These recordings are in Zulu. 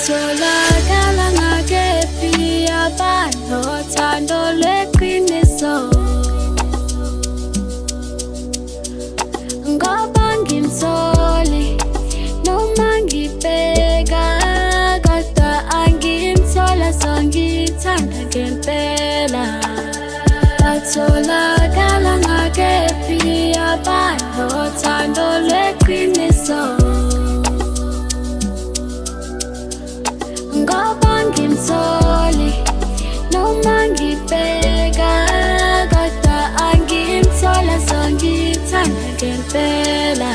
batholakala ngakephi abanothando lweqiniso ngoba ngimtholi noma ngibheka kodwa angimthola songithanda ngempela batholakala ngakephi abanothando lweqiniso ngoba ngimtholi noma ngibheka kodwa angimthola songithanda ngempela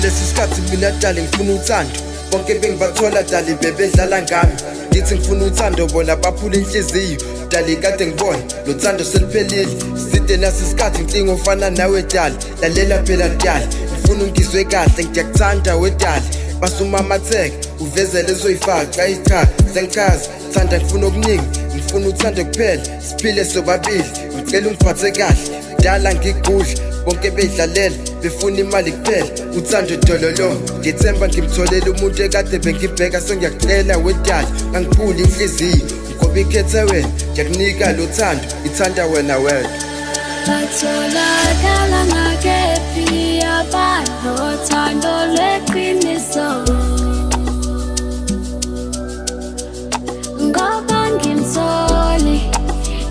lesi sikhathi mina dali ngifuna uthando bonke bengibathola dali bebedlala ngami ngithi ngifuna uthando bona baphula inhliziyo dali kade ngibona lo thando seliphelile side nasi isikhathi ngicingwa ufana nawe dali lalela phela dali ngifuna ungizwe kahle ngiyakuthanda wedali basuma amatheke uvezele ezoyifaka ayicha sengichaza thanda ngifuna okuningi ngifuna uthando kuphela siphile sobabili ngicela ungiphathe kahle dala ngigudla bonke bedlalela befuna imali kuphela uthando dololo ngithemba ngimtholela umuntu ekade bengibheka sengiyacela wedala ngangiphula inhliziyo ngoba ikhethe wena ngiyakunika lo thando ithanda wena wedwa batholakala ngakephi abanothando lweqiniso ngoba ngimtholi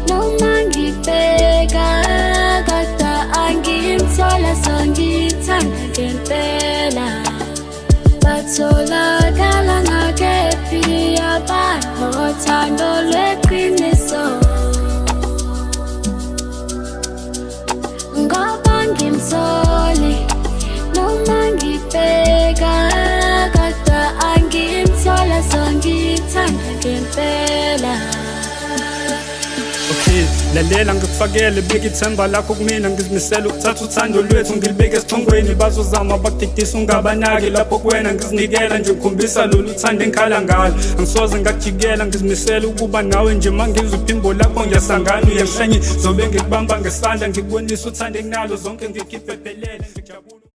noma ngibheka kodwa angimthola songithanda ngempela batholakala ngakephi abanothando lweqiniso ngoba ngimtholi noma ngibheka kodwa angimthola songithanda ngempela lalela ngikufakele beka ithemba lakho kumina ngizimisela ukuthatha uthando lwethu ngilibeke esithongweni bazozama bakudidisa ungabanaki lapho kuwena ngizinikela nje ngikhombisa lolu thando engikhala ngalo angisoze ngakujikela ngizimisela ukuba nawe nje mangizwa iphimbo lakho ngiyasangana uyemhlenye zobe ngikubamba ngesandla ngikubonisa uthando enginalo zonke ngikhiphe phele